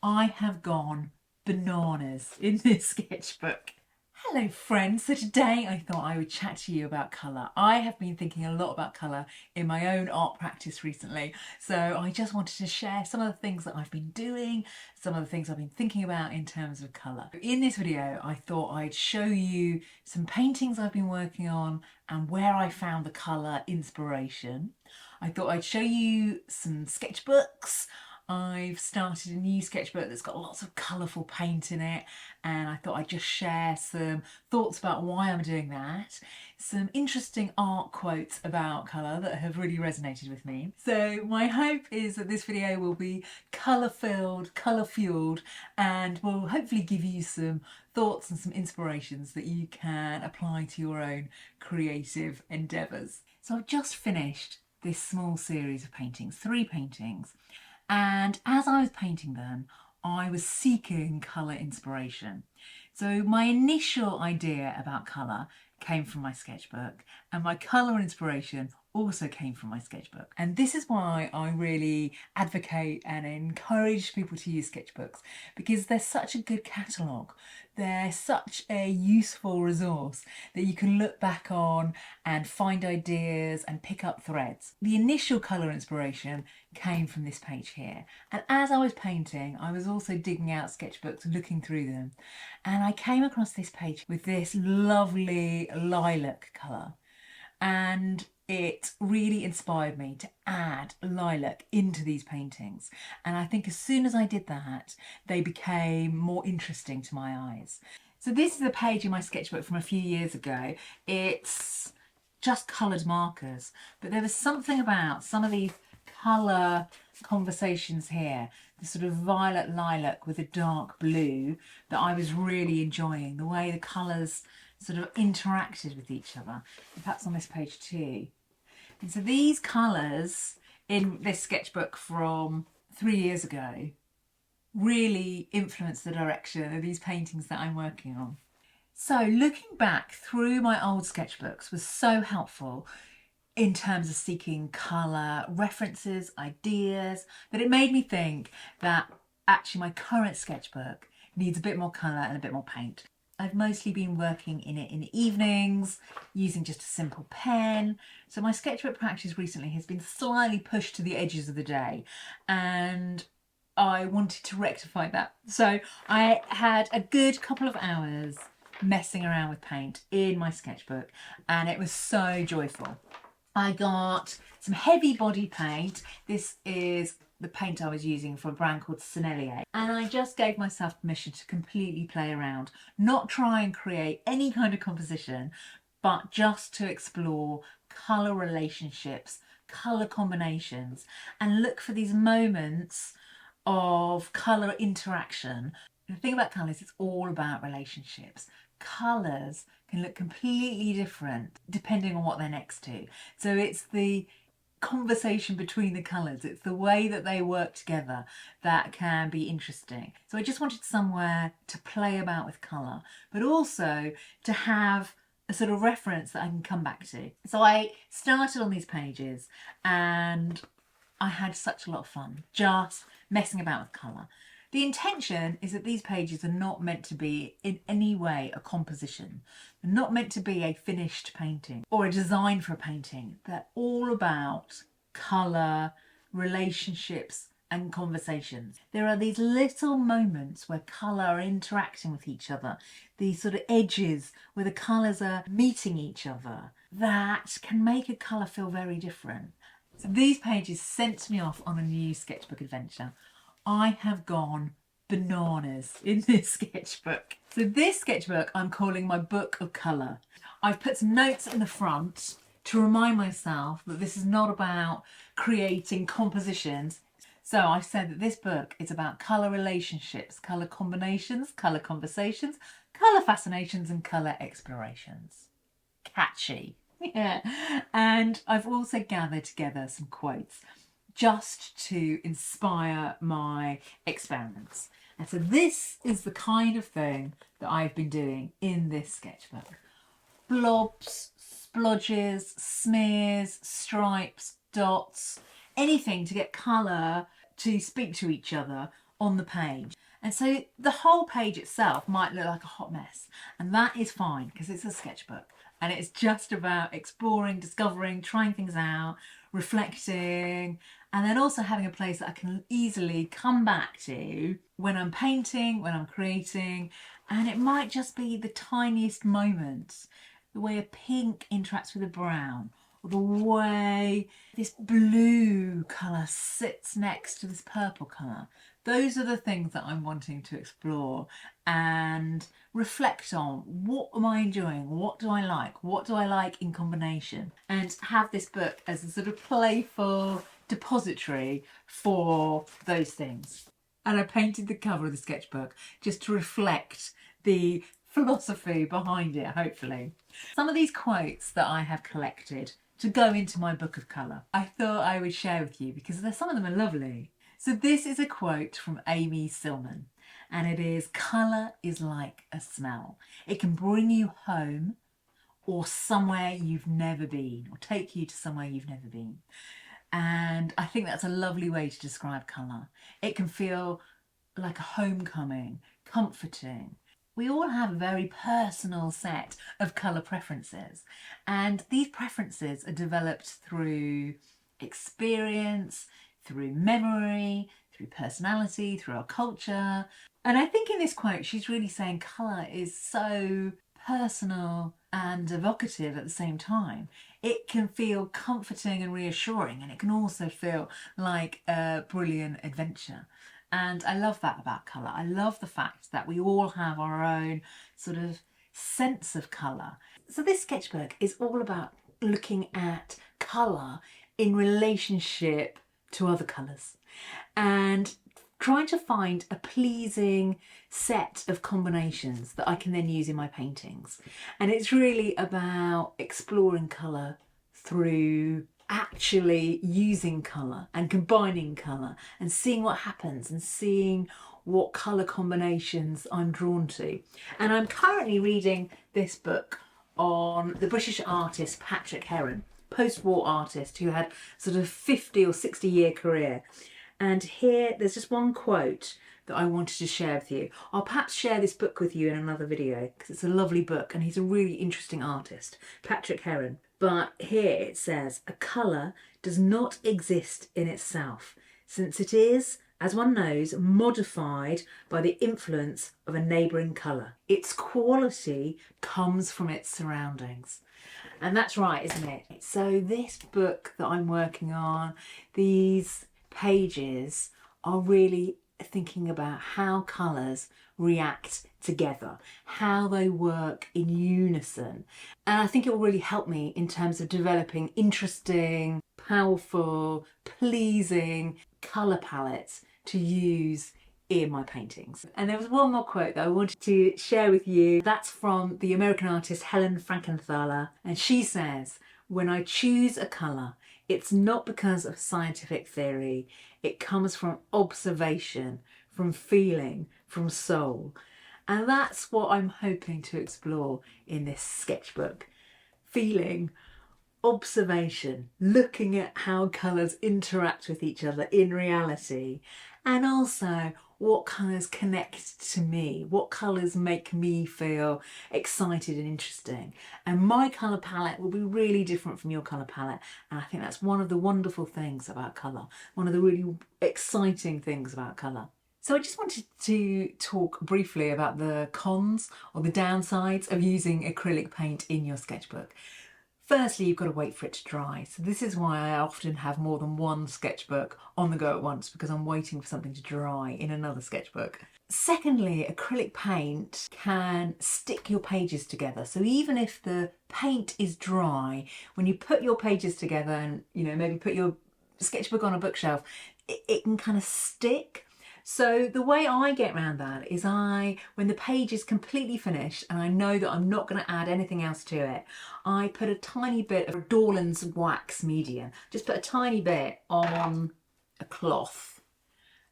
I have gone bananas in this sketchbook. Hello friends, so today I thought I would chat to you about colour. I have been thinking a lot about colour in my own art practice recently, so I just wanted to share some of the things that I've been doing, some of the things I've been thinking about in terms of colour. In this video I thought I'd show you some paintings I've been working on and where I found the colour inspiration. I thought I'd show you some sketchbooks. I've started a new sketchbook that's got lots of colourful paint in it, and I thought I'd just share some thoughts about why I'm doing that, some interesting art quotes about colour that have really resonated with me. So my hope is that this video will be colour-filled, colour-fueled, and will hopefully give you some thoughts and some inspirations that you can apply to your own creative endeavours. So I've just finished this small series of paintings, 3 paintings. And as I was painting them, I was seeking colour inspiration. So my initial idea about colour came from my sketchbook, and my colour inspiration also came from my sketchbook. And this is why I really advocate and encourage people to use sketchbooks, because they're such a good catalogue. They're such a useful resource that you can look back on and find ideas and pick up threads. The initial colour inspiration came from this page here, and as I was painting I was also digging out sketchbooks, looking through them, and I came across this page with this lovely lilac colour, and it really inspired me to add lilac into these paintings. And I think as soon as I did that, they became more interesting to my eyes. So this is a page in my sketchbook from a few years ago. It's just coloured markers, but there was something about some of these colour conversations here, the sort of violet lilac with a dark blue, that I was really enjoying, the way the colours sort of interacted with each other. And perhaps on this page too. And so these colours in this sketchbook from 3 years ago really influenced the direction of these paintings that I'm working on. So looking back through my old sketchbooks was so helpful in terms of seeking colour, references, ideas, that it made me think that actually my current sketchbook needs a bit more colour and a bit more paint. I've mostly been working in it in the evenings, using just a simple pen. So my sketchbook practice recently has been slightly pushed to the edges of the day, and I wanted to rectify that. So I had a good couple of hours messing around with paint in my sketchbook, and it was so joyful. I got some heavy body paint. This is the paint I was using for a brand called Sennelier, and I just gave myself permission to completely play around, not try and create any kind of composition, but just to explore colour relationships, colour combinations, and look for these moments of colour interaction. The thing about colour is it's all about relationships. Colours can look completely different depending on what they're next to. So it's the conversation between the colours, it's the way that they work together that can be interesting. So I just wanted somewhere to play about with colour, but also to have a sort of reference that I can come back to. So I started on these pages and I had such a lot of fun just messing about with colour. The intention is that these pages are not meant to be in any way a composition. They're not meant to be a finished painting or a design for a painting. They're all about colour, relationships and conversations. There are these little moments where colour are interacting with each other, these sort of edges where the colours are meeting each other, that can make a colour feel very different. So these pages sent me off on a new sketchbook adventure. I have gone bananas in this sketchbook. So this sketchbook I'm calling my book of colour. I've put some notes in the front to remind myself that this is not about creating compositions. So I've said that this book is about colour relationships, colour combinations, colour conversations, colour fascinations and colour explorations. Catchy. Yeah. And I've also gathered together some quotes just to inspire my experiments. And so this is the kind of thing that I've been doing in this sketchbook. Blobs, splodges, smears, stripes, dots, anything to get colour to speak to each other on the page. And so the whole page itself might look like a hot mess. And that is fine because it's a sketchbook. And it's just about exploring, discovering, trying things out, reflecting, and then also having a place that I can easily come back to when I'm painting, when I'm creating. And it might just be the tiniest moments, the way a pink interacts with a brown, or the way this blue colour sits next to this purple colour. Those are the things that I'm wanting to explore and reflect on. What am I enjoying? What do I like? What do I like in combination? And have this book as a sort of playful depository for those things. And I painted the cover of the sketchbook just to reflect the philosophy behind it, hopefully. Some of these quotes that I have collected to go into my book of colour, I thought I would share with you because some of them are lovely. So this is a quote from Amy Silman, and it is, "Colour is like a smell. It can bring you home or somewhere you've never been, or take you to somewhere you've never been." And I think that's a lovely way to describe colour. It can feel like a homecoming, comforting. We all have a very personal set of colour preferences, and these preferences are developed through experience, through memory, through personality, through our culture. And I think in this quote, she's really saying colour is so personal and evocative at the same time. It can feel comforting and reassuring, and it can also feel like a brilliant adventure. And I love that about colour. I love the fact that we all have our own sort of sense of colour. So this sketchbook is all about looking at colour in relationship to other colours and trying to find a pleasing set of combinations that I can then use in my paintings. And it's really about exploring colour through actually using colour and combining colour and seeing what happens and seeing what colour combinations I'm drawn to. And I'm currently reading this book on the British artist Patrick Heron, post-war artist who had sort of 50 or 60-year career. And here there's just one quote that I wanted to share with you. I'll perhaps share this book with you in another video because it's a lovely book and he's a really interesting artist, Patrick Heron. But here it says, "A colour does not exist in itself, since it is, as one knows, modified by the influence of a neighbouring colour. Its quality comes from its surroundings." And that's right, isn't it? So this book that I'm working on, these pages are really thinking about how colours react together, how they work in unison. And I think it will really help me in terms of developing interesting, powerful, pleasing colour palettes to use in my paintings. And there was one more quote that I wanted to share with you. That's from the American artist Helen, and she says, "When I choose a colour, it's not because of scientific theory. It comes from observation, from feeling, from soul." And that's what I'm hoping to explore in this sketchbook. Feeling, observation, looking at how colours interact with each other in reality, and also what colours connect to me, what colours make me feel excited and interesting. And my colour palette will be really different from your colour palette, and I think that's one of the wonderful things about colour, one of the really exciting things about colour. So I just wanted to talk briefly about the cons or the downsides of using acrylic paint in your sketchbook. Firstly, you've got to wait for it to dry. So this is why I often have more than one sketchbook on the go at once, because I'm waiting for something to dry in another sketchbook. Secondly, acrylic paint can stick your pages together. So even if the paint is dry, when you put your pages together and, maybe put your sketchbook on a bookshelf, it can kind of stick. So the way I get around that is when the page is completely finished and I know that I'm not going to add anything else to it, I put a tiny bit of Dorland's wax medium, just put a tiny bit on a cloth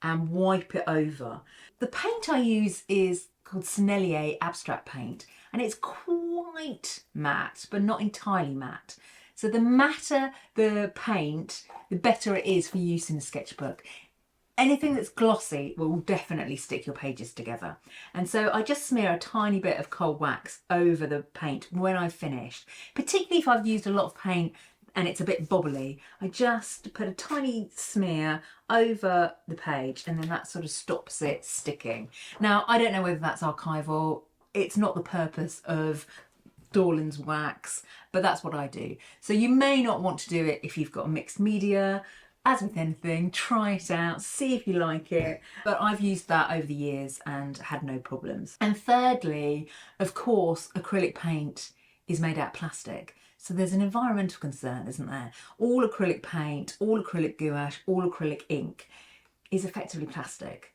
and wipe it over. The paint I use is called Sennelier Abstract Paint, and it's quite matte, but not entirely matte. So the matter the paint, the better it is for use in a sketchbook. Anything that's glossy will definitely stick your pages together. And so I just smear a tiny bit of cold wax over the paint when I've finished, particularly if I've used a lot of paint and it's a bit bobbly. I just put a tiny smear over the page and then that sort of stops it sticking. Now, I don't know whether that's archival. It's not the purpose of Dorland's wax, but that's what I do. So you may not want to do it if you've got a mixed media. As with anything, try it out, see if you like it. But I've used that over the years and had no problems. And thirdly, of course, acrylic paint is made out of plastic. So there's an environmental concern, isn't there? All acrylic paint, all acrylic gouache, all acrylic ink is effectively plastic.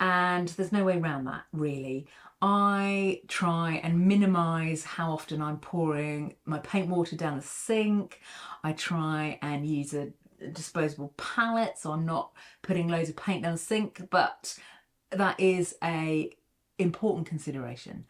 And there's no way around that, really. I try and minimise how often I'm pouring my paint water down the sink. I try and use a disposable palette, so I'm not putting loads of paint down the sink, but that is a important consideration.